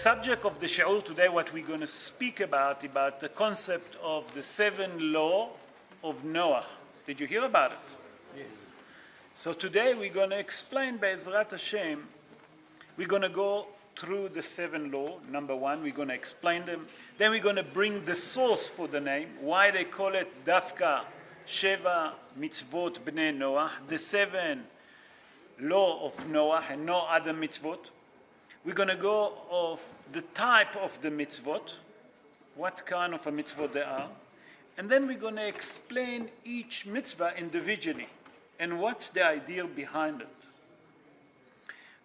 subject of the shiur today, what we're going to speak about the concept of the 7 law of Noah. Did you hear about it? Yes. So today we're going to explain, Be'ezrat Hashem, we're going to go through the 7 law. Number 1, we're going to explain them. Then we're going to bring the source for the name, why they call it Dafka Sheva Mitzvot Bnei Noah, the 7 law of Noah and no other mitzvot. We're going to go of the type of the mitzvot, what kind of a mitzvot they are, and then we're going to explain each mitzvah individually and what's the idea behind it.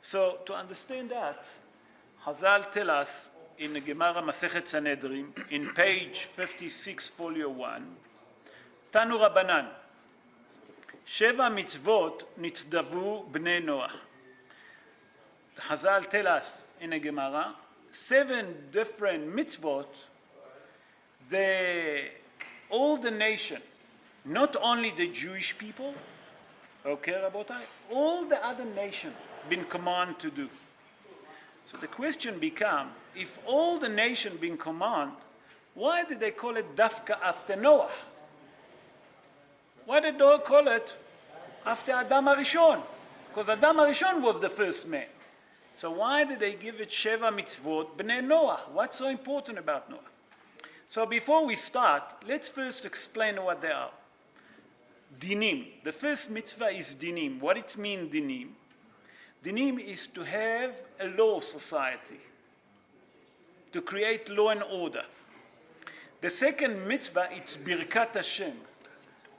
So to understand that, Hazal tell us in the Gemara Masechet Sanhedrin, in page 56, folio 1, Tanu Rabbanan, Sheva mitzvot nitzdavu bnei Noah. Hazal tell us in a Gemara, 7 different mitzvot, all the nation, not only the Jewish people, okay, Rabotai, all the other nations been commanded to do. So the question becomes, if all the nation been commanded, why did they call it Dafka after Noah? Why did they call it after Adam HaRishon? Because Adam HaRishon was the first man. So why did they give it Sheva Mitzvot Bnei Noah? What's so important about Noah? So before we start, let's first explain what they are. Dinim. The first mitzvah is dinim. What it means, dinim? Dinim is to have a law society, to create law and order. The second mitzvah, it's Birkat Hashem.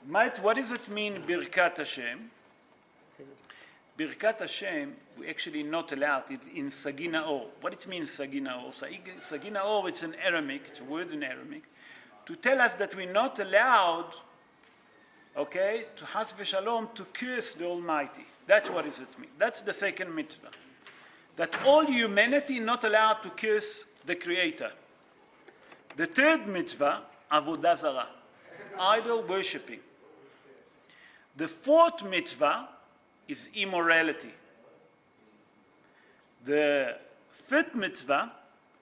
What does it mean, Birkat Hashem? Birkat Hashem, we actually not allowed it in Sagina Or. What it means, Sagina Or? Sagina Or, it's an Aramaic, it's a word in Aramaic, to tell us that we're not allowed, okay, to Has v'Shalom, to curse the Almighty. That's what does it mean. That's the second mitzvah. That all humanity not allowed to curse the Creator. The third mitzvah, Avodah Zarah, idol worshipping. The fourth mitzvah is immorality. The fifth mitzvah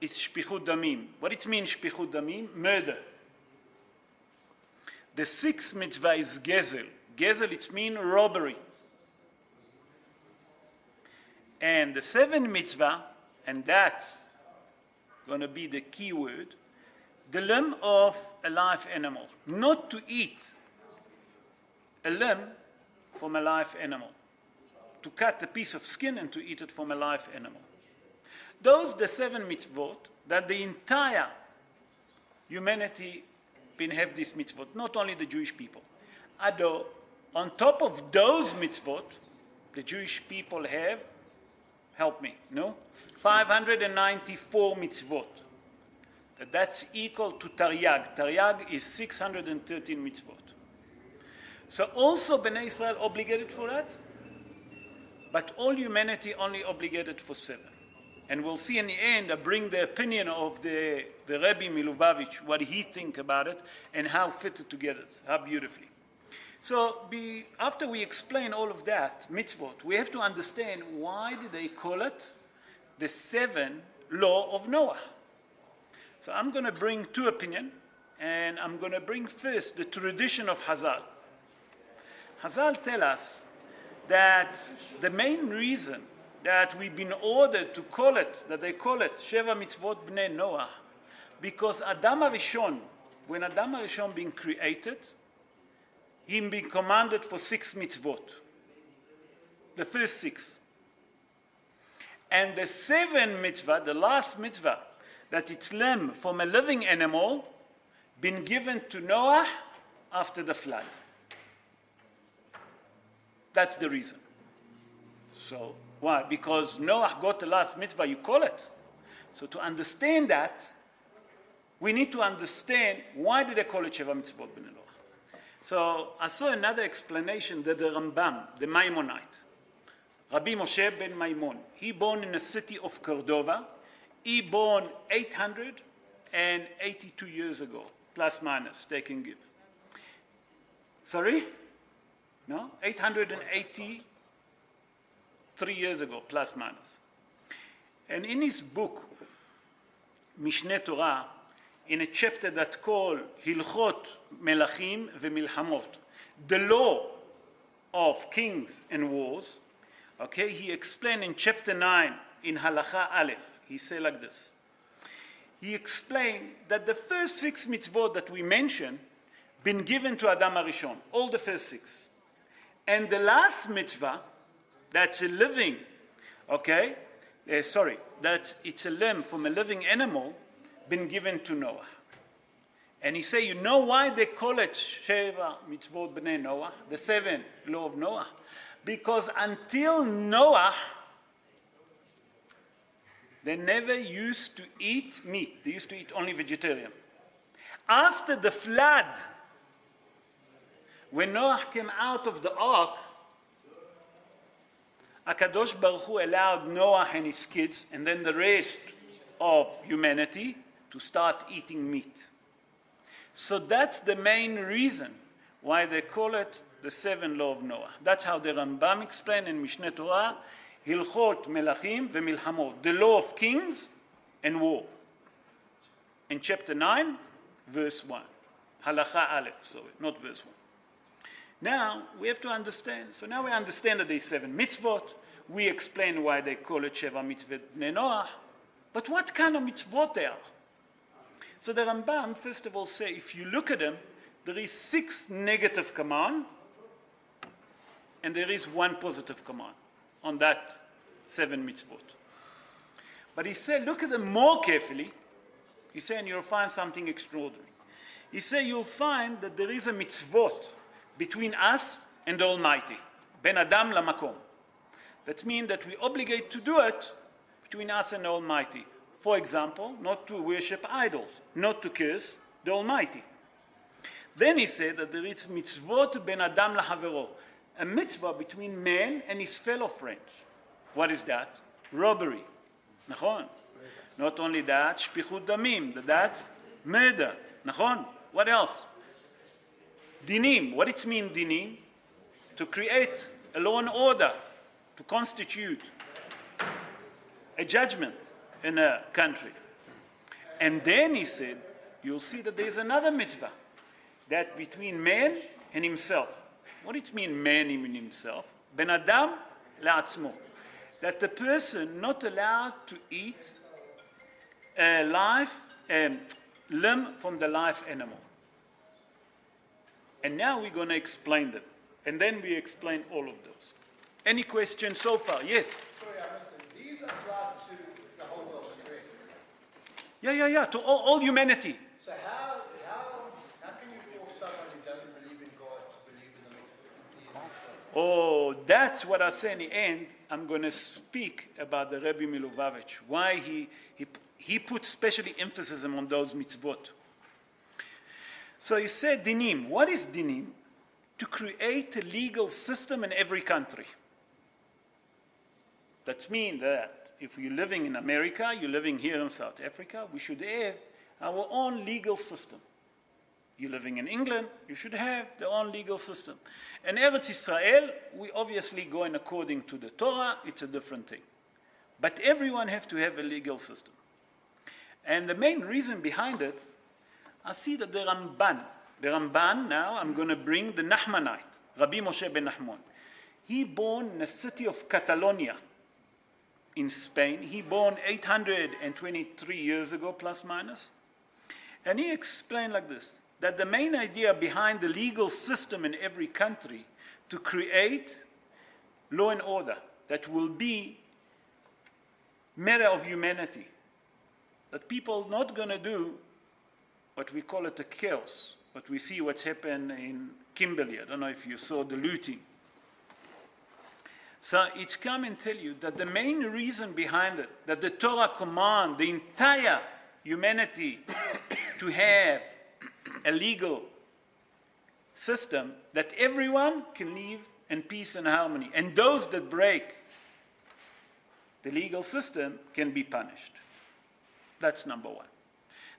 is shpichut damim. What it means, shpichut damim? Murder. The sixth mitzvah is gezel. Gezel, it means robbery. And the seventh mitzvah, and that's going to be the key word, the limb of a live animal. Not to eat a limb from a live animal. To cut a piece of skin and to eat it from a live animal. Those the 7 mitzvot that the entire humanity been have this mitzvot, not only the Jewish people. Although on top of those mitzvot, the Jewish people have, help me, no? 594 mitzvot. That's equal to Taryag. Taryag is 613 mitzvot. So also Bnei Israel obligated for that, but all humanity only obligated for 7. And we'll see in the end, I bring the opinion of the Rebbe Milubavitch, what he think about it, and how fitted together, how beautifully. So after we explain all of that, mitzvot, we have to understand why did they call it the 7 law of Noah. So I'm going to bring 2 opinions, and I'm going to bring first the tradition of Hazal. Hazal tell us that the main reason that we've been ordered to call it, that they call it Sheva Mitzvot Bnei Noah, because Adam HaRishon, when Adam HaRishon being created, he been commanded for 6 mitzvot. The first 6. And the 7th mitzvah, the last mitzvah, that it's lamb from a living animal, been given to Noah after the flood. That's the reason. So, why? Because Noah got the last mitzvah, you call it. So to understand that, we need to understand why did they call it Sheva Mitzvot Bnei Noah. So I saw another explanation that the Rambam, the Maimonite, Rabbi Moshe ben Maimon, he born in the city of Cordova. He born 882 years ago, plus minus, take and give. Sorry? No? 883 years ago, plus minus. And in his book, Mishneh Torah in a chapter that called Hilchot Melachim V'Milhamot, the law of kings and wars. Okay, he explained in chapter 9 in Halacha Aleph, he said like this. He explained that the first 6 mitzvot that we mentioned been given to Adam HaRishon, all the first 6. And the last mitzvah, that's a living, okay, that it's a limb from a living animal, been given to Noah. And he said, you know why they call it Sheva Mitzvot Bnei Noah, the 7 law of Noah? Because until Noah, they never used to eat meat. They used to eat only vegetarian. After the flood, when Noah came out of the ark, HaKadosh Baruch Hu allowed Noah and his kids, and then the rest of humanity, to start eating meat. So that's the main reason why they call it the 7 law of Noah. That's how the Rambam explained in Mishneh Torah, Hilchot Melachim V'Milhamot, the law of kings and war. In chapter 9, verse 1. Halacha Aleph, sorry, not verse 1. Now, we have to understand. So now we understand that there's 7 mitzvot. We explain why they call it Sheva Mitzvot Bnei Noah. But what kind of mitzvot they are? So the Rambam, first of all, say, if you look at them, there is 6 negative commands, and there is 1 positive command on that 7 mitzvot. But he said, look at them more carefully. He said, and you'll find something extraordinary. He said, you'll find that there is a mitzvot between us and the Almighty. Ben Adam Lamakom. That means that we obligate to do it between us and the Almighty. For example, not to worship idols, not to curse the Almighty. Then he said that there is mitzvot ben adam lahavero, a mitzvah between man and his fellow friend. What is that? Robbery. Nachon. Not only that, shpichut damim, that's murder. Nachon. What else? Dinim. What it means dinim? To create a law and order, to constitute a judgment in a country. And then he said, you'll see that there's another mitzvah, that between man and himself. What it means man and himself? Ben Adam la'atzmo. That the person not allowed to eat a limb from the live animal. And now we're going to explain them. And then we explain all of those. Any questions so far? Yes? Sorry, I missed it. These apply to the whole world, correct? Yeah, to all humanity. So how can you force someone who doesn't believe in God to believe in the mitzvah? Oh, that's what I say in the end. I'm going to speak about the Rebbe Miluvavitch, why he put specially emphasis on those mitzvot. So he said dinim. What is dinim? To create a legal system in every country. That means that if you're living in America, you're living here in South Africa, we should have our own legal system. You're living in England, you should have their own legal system. In Eretz Israel, we obviously going according to the Torah, it's a different thing. But everyone has to have a legal system. And the main reason behind it, I see that the Ramban, now I'm going to bring the Nahmanite, Rabbi Moshe ben Nahman. He born in the city of Catalonia in Spain. He born 823 years ago, plus minus. And he explained like this, that the main idea behind the legal system in every country to create law and order that will be matter of humanity. That people not going to do what we call it a chaos, what we see what's happened in Kimberley. I don't know if you saw the looting. So it's come and tell you that the main reason behind it, that the Torah command the entire humanity to have a legal system that everyone can live in peace and harmony. And those that break the legal system can be punished. That's number one.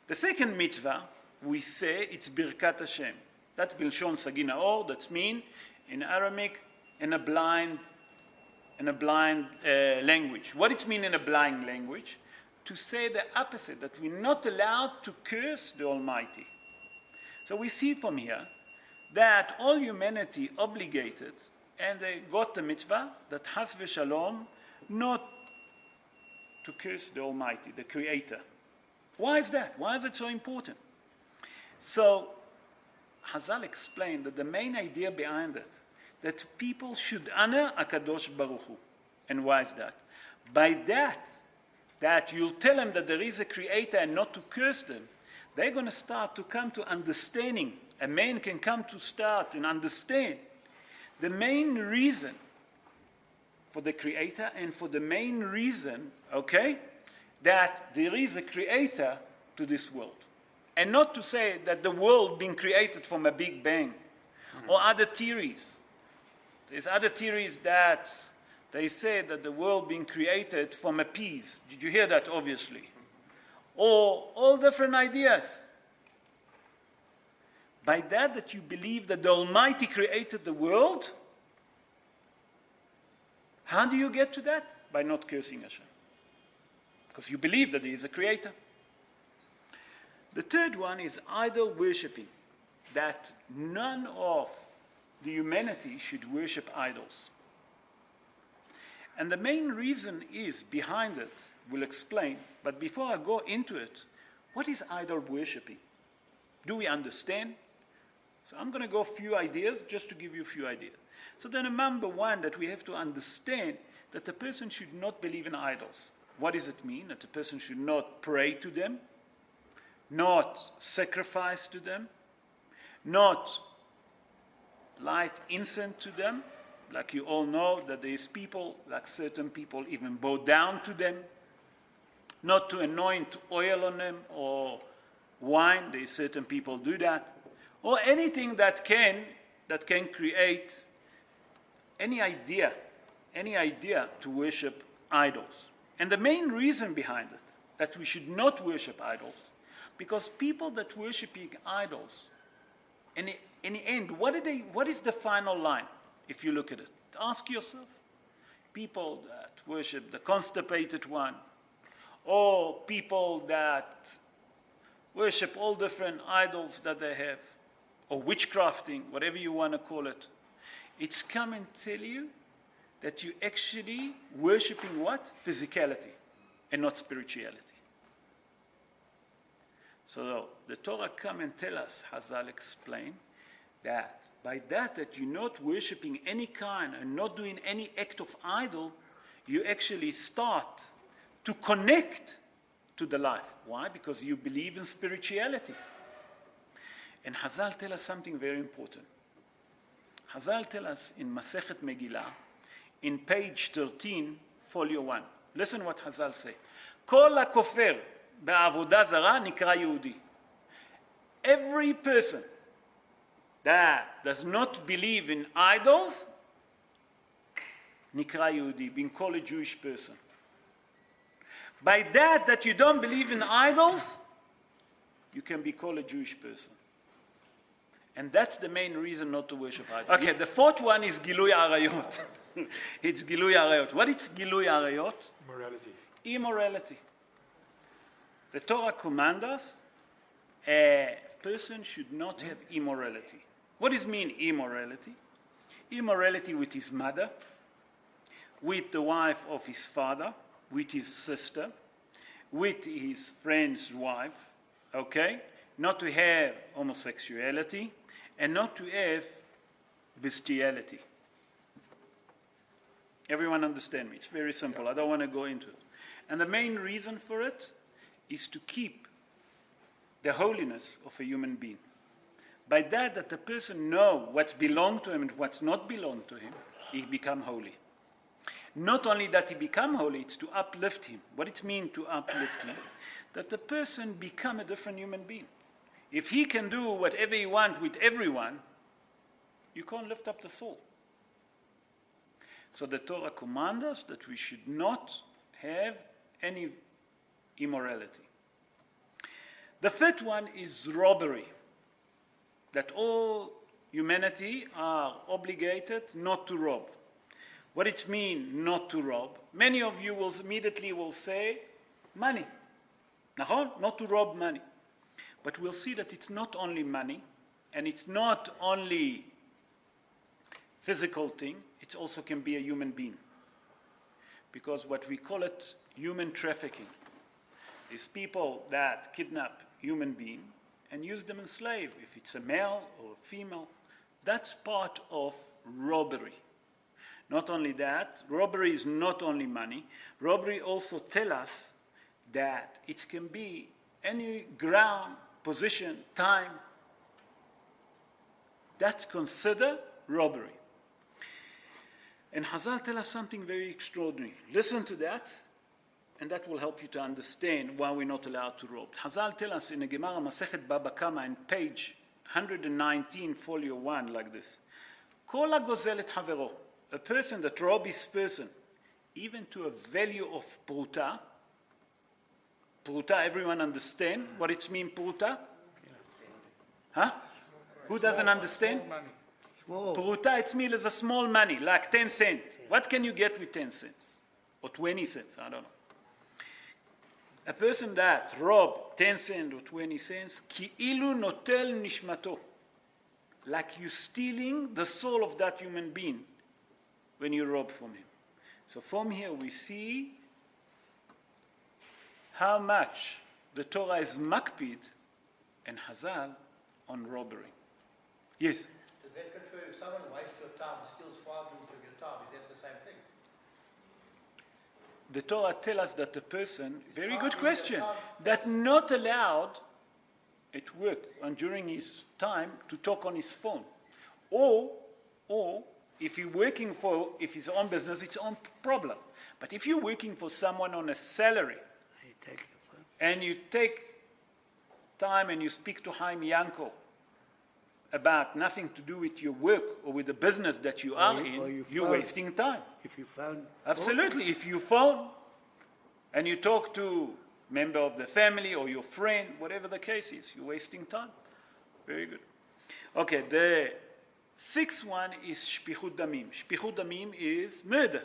The second mitzvah, we say it's Birkat Hashem. That's Bilshon Sagi Naor, that's mean in Aramaic in a blind language. What it means in a blind language? to say the opposite, that we're not allowed to curse the Almighty. So we see from here that all humanity obligated, and they got the mitzvah that has v'shalom, not to curse the Almighty, the Creator. Why is that? Why is it so important? So Hazal explained that the main idea behind it, that people should honor HaKadosh Baruch Hu. And why is that? By that you'll tell them that there is a Creator and not to curse them, they're going to start to come to understanding. A man can come to start and understand the main reason for the Creator and for the main reason, okay, that there is a Creator to this world. And not to say that the world being created from a big bang or other theories. There's other theories that they say that the world being created from a peas. Did you hear that, obviously? Or all different ideas. By that you believe that the Almighty created the world, how do you get to that? By not cursing Hashem. Because you believe that He is a creator. The third one is idol worshipping, that none of the humanity should worship idols. And the main reason is behind it, we'll explain, but before I go into it, what is idol worshipping? Do we understand? So I'm going to go a few ideas, just to give you a few ideas. So then number one, that we have to understand that a person should not believe in idols. What does it mean? That a person should not pray to them, not sacrifice to them, not light incense to them. Like you all know that there is people, like certain people even bow down to them, not to anoint oil on them or wine. There is certain people do that. Or anything that can create any idea to worship idols. And the main reason behind it, that we should not worship idols, because people that worshiping idols, in the end, what is the final line, if you look at it? Ask yourself. People that worship the constipated one, or people that worship all different idols that they have, or witchcrafting, whatever you want to call it, it's come and tell you that you actually worshiping what? Physicality, and not spirituality. So the Torah come and tell us, Hazal explain, that by that you're not worshiping any kind and not doing any act of idol, you actually start to connect to the life. Why? Because you believe in spirituality. And Hazal tell us something very important. Hazal tell us in Masechet Megillah, in page 13, folio 1. Listen what Hazal say. Kol hakofer בעבודה זרה נקרא יהודי. Every person that does not believe in idols נקרא יהודי, being called a Jewish person. By that you don't believe in idols, you can be called a Jewish person. And that's the main reason not to worship idols. Okay, the fourth one is גילוי עריות. It's גילוי עריות. What is גילוי עריות? Morality. Immorality. The Torah commands us a person should not have immorality. What does it mean, immorality? Immorality with his mother, with the wife of his father, with his sister, with his friend's wife, okay? Not to have homosexuality, and not to have bestiality. Everyone understand me? It's very simple. I don't want to go into it. And the main reason for it is to keep the holiness of a human being. By that the person know what's belong to him and what's not belong to him, he become holy. Not only that he become holy, it's to uplift him. What it means to uplift him? That the person become a different human being. If he can do whatever he wants with everyone, you can't lift up the soul. So the Torah commands us that we should not have any immorality. The fifth one is robbery. That all humanity are obligated not to rob. What it means not to rob? Many of you will immediately say money. Not to rob money. But we'll see that it's not only money, and it's not only physical thing, it also can be a human being. Because what we call it human trafficking is people that kidnap human being and use them as slave. If it's a male or a female, that's part of robbery. Not only that, robbery is not only money. Robbery also tells us that it can be any ground, position, time. That's considered robbery. And Hazal tell us something very extraordinary. Listen to that, and that will help you to understand why we're not allowed to rob. Hazal tell us in the Gemara Masechet Baba Kama in page 119, folio 1, like this. Kol hagozel et havero, a person that robs his person, even to a value of pruta. Pruta, everyone understand what it means, pruta? Huh? Who doesn't understand? Pruta, it means a small money, like 10 cents. What can you get with 10 cents? Or 20 cents, I don't know. A person that rob 10 cents or 20 cents, ki'ilu notel nishmato. Like you're stealing the soul of that human being when you rob from him. So from here we see how much the Torah is makpid and Hazal on robbery. Yes? Does that confer if someone wastes your time, steals 5 minutes of your time, is that the same thing? The Torah tells us that the person, very good question, that not allowed at work and during his time to talk on his phone. Or if he's working for, if his own business, it's own problem. But if you're working for someone on a salary, and you take time and you speak to Chaim Yanko about nothing to do with your work or with the business that you are in, you're wasting time. If you phone. Absolutely. If you phone and you talk to a member of the family or your friend, whatever the case is, you're wasting time. Very good. Okay, the sixth one is shpichut damim. Shpichut damim is murder.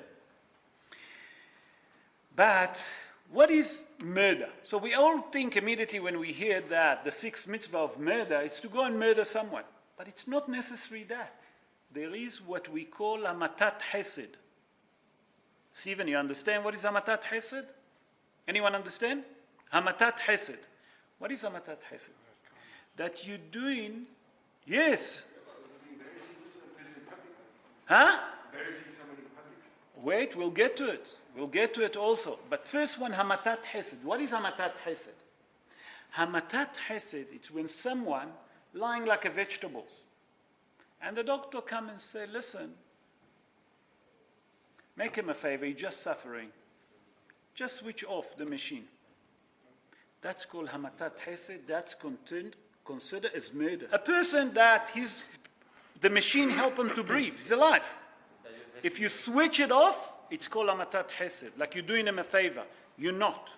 But what is murder? So we all think immediately when we hear that the sixth mitzvah of murder is to go and murder someone. But it's not necessarily that. There is what we call hamatat hesed. Stephen, you understand what is hamatat hesed? Anyone understand? Hamatat hesed. What is hamatat hesed? That you're doing, yes. Huh? Wait, we'll get to it. We'll get to it also. But first one, hamatat hesed. What is hamatat hesed? Hamatat hesed, it's when someone lying like a vegetable. And the doctor come and say, listen, make him a favor, he's just suffering. Just switch off the machine. That's called hamatat hesed. That's considered as murder. A person that the machine help him to breathe. He's alive. If you switch it off, it's called hamatat hesed. Like you're doing him a favor. You're not.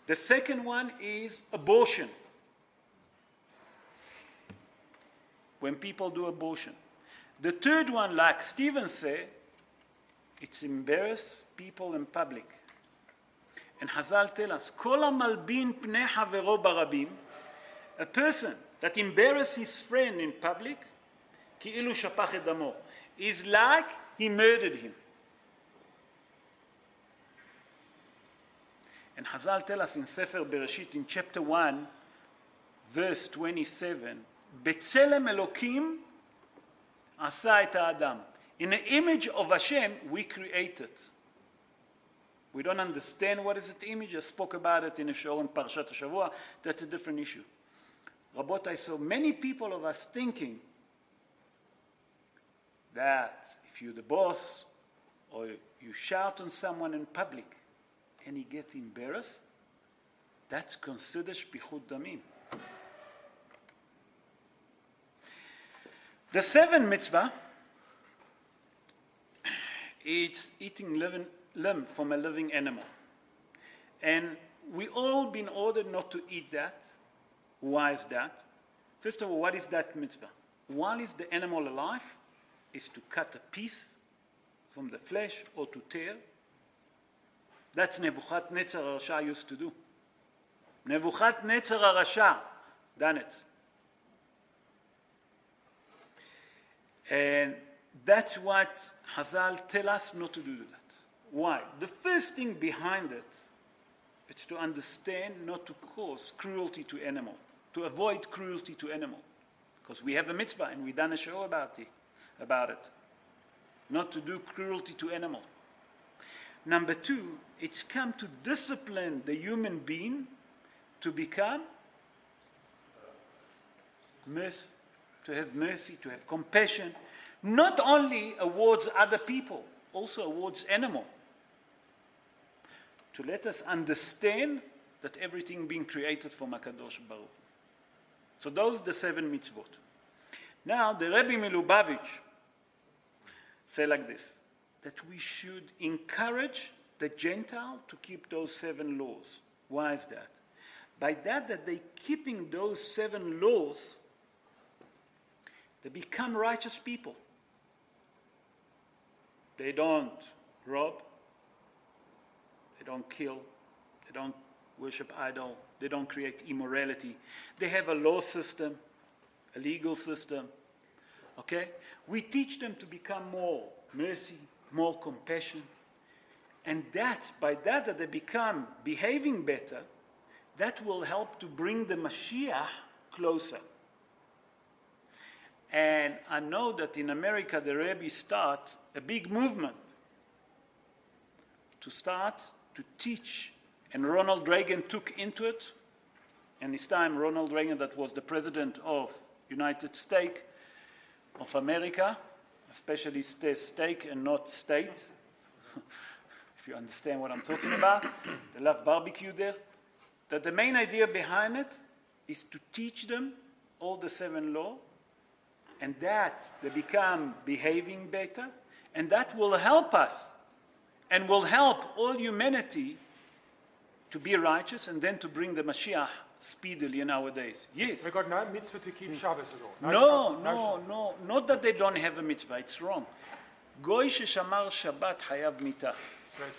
The second one is abortion. When people do abortion. The third one, like Stephen said, it's embarrass people in public. And Hazal tell us, Kol hamalbin pnei havero barabim, a person that embarrasses his friend in public, ki'ilu shapach et damo, is like he murdered him. And Hazal tell us in Sefer Bereshit, in chapter 1, verse 27, B'tselem Elokim asa et ha'adam. In the image of Hashem, we created. We don't understand what is the image. I spoke about it in a show on Parashat HaShavua. That's a different issue. Rabotai, so many people of us thinking that if you're the boss or you shout on someone in public and he gets embarrassed, that's considered shpichut damim. The seventh mitzvah, it's eating limb from a living animal. And we all been ordered not to eat that. Why is that? First of all, what is that mitzvah? While is the animal alive? Is to cut a piece from the flesh or to tear. That's Nebuchadnezzar Rasha used to do. Nebuchadnezzar HaRasha done it. And that's what Hazal tell us not to do that. Why? The first thing behind it is to understand not to cause cruelty to animal, to avoid cruelty to animal. Because we have a mitzvah and we done a show about it. Not to do cruelty to animal. Number two, it's come to discipline the human being to become mercy, to have mercy, to have compassion, not only towards other people, also towards animal. To let us understand that everything being created from HaKadosh Baruch Hu. So those are the 7 mitzvot. Now, the Rebbe Milubavitch say like this, that we should encourage the Gentile to keep those 7 laws. Why is that? By that they keeping those 7 laws, they become righteous people. They don't rob, they don't kill, they don't worship idol, they don't create immorality. They have a law system, a legal system. Okay? We teach them to become more mercy, more compassion. And that, by that they become behaving better, that will help to bring the Mashiach closer. And I know that in America the Rebbe start a big movement to start to teach, and Ronald Reagan took into it. And this time Ronald Reagan, that was the president of United States of America, especially state and not state, if you understand what I'm talking about. They love barbecue there. That the main idea behind it is to teach them all the 7 laws, and that they become behaving better, and that will help us and will help all humanity to be righteous and then to bring the Mashiach speedily nowadays. Yes. They got no mitzvah to keep Shabbos at all. No, not that they don't have a mitzvah, it's wrong. Goy sheshamar Shabbat hayav mitah.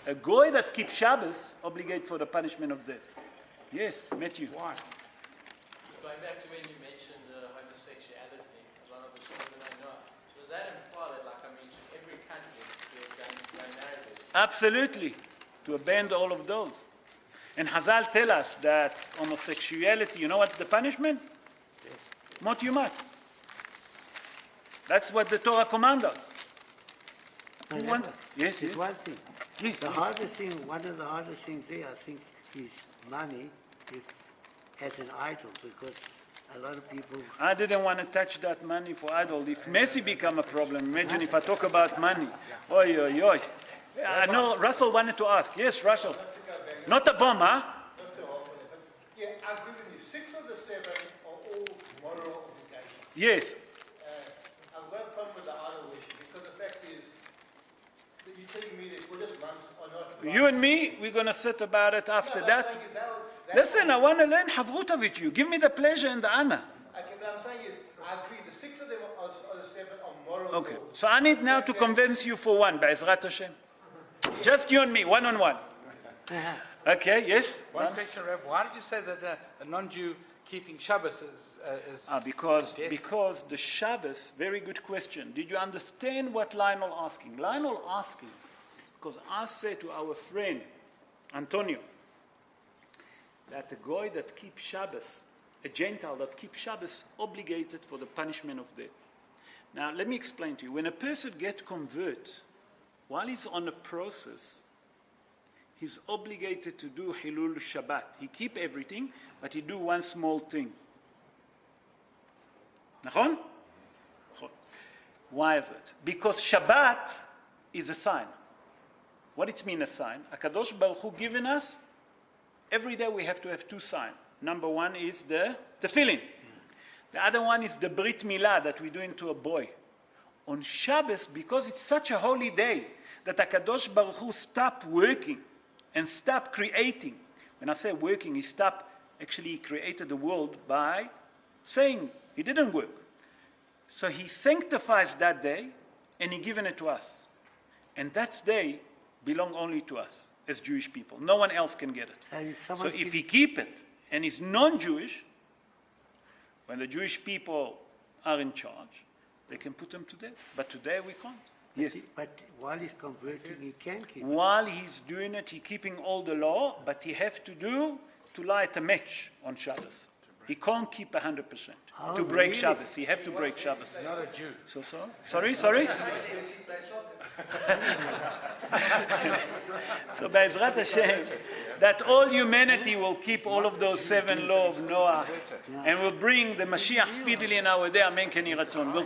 A goy that keeps Shabbos obligate for the punishment of death. Yes, Matthew. Why? Going back to when you mentioned homosexuality as one of the sins that I know, does that imply that, like I mentioned, every country is gay marriages? Absolutely, to abandon all of those. And Hazal tell us that homosexuality, you know what's the punishment? Mot yumat. That's what the Torah commands us. Who want? Yes, It's yes. one thing. Yes, The yes. hardest thing, one of the hardest things there, I think, is money as an idol, because a lot of people, I didn't want to touch that money for idol. If Messi become a problem, imagine if I talk about money. Oi, oi, oi. I know Russell wanted to ask. Yes, Russell. Not a bomb, huh? Yeah, I agree with you. 6 of the 7 are all moral obligations. Yes. I've got a problem with the idol worship because the fact is that you're telling me that Buddhist monks are not right. You and me, we're going to sit about it after No, that. I'm saying is that- Listen, I want to learn Havruta with you. Give me the pleasure and the honor. Okay, but I'm saying is, I agree, the 6 of them are the 7 are moral Okay. laws. So I need now to convince you for one, Be'ezrat Hashem. Just you and me, one on one. Okay, yes? One question, Reb. Why did you say that a non-Jew keeping Shabbos is Because death? the Shabbos, very good question. Did you understand what Lionel asking? Lionel asking, because I said to our friend, Antonio, that a goy that keeps Shabbos, a Gentile that keeps Shabbos, obligated for the punishment of death. Now, let me explain to you. When a person gets converted, while he's on a process, he's obligated to do Hilul Shabbat. He keep everything, but he do one small thing. נכון? נכון. Why is it? Because Shabbat is a sign. What it mean a sign? HaKadosh Baruch Hu given us, every day we have to have 2 signs. Number 1 is the tefillin. The other one is the Brit Milah that we do into a boy. On Shabbos, because it's such a holy day, that HaKadosh Baruch Hu stop working and stop creating. When I say working, he stopped, actually he created the world by saying he didn't work. So he sanctifies that day and he given it to us. And that day belong only to us as Jewish people. No one else can get it. So if So someone if he keep it and is non-Jewish, when the Jewish people are in charge, they can put them to death. But today we can't. Yes. But while he's converting, he can keep it. While he's doing it, he's keeping all the law, but he have to light a match on Shabbos. He can't keep 100%. Oh, To break really? Shabbos, he have to break Shabbos. Not a Jew. So, sorry? So Be'ezrat Hashem, that all humanity will keep all of those 7 laws of Noah, and will bring the Mashiach speedily in our day. Amen. Ken Yiratzon.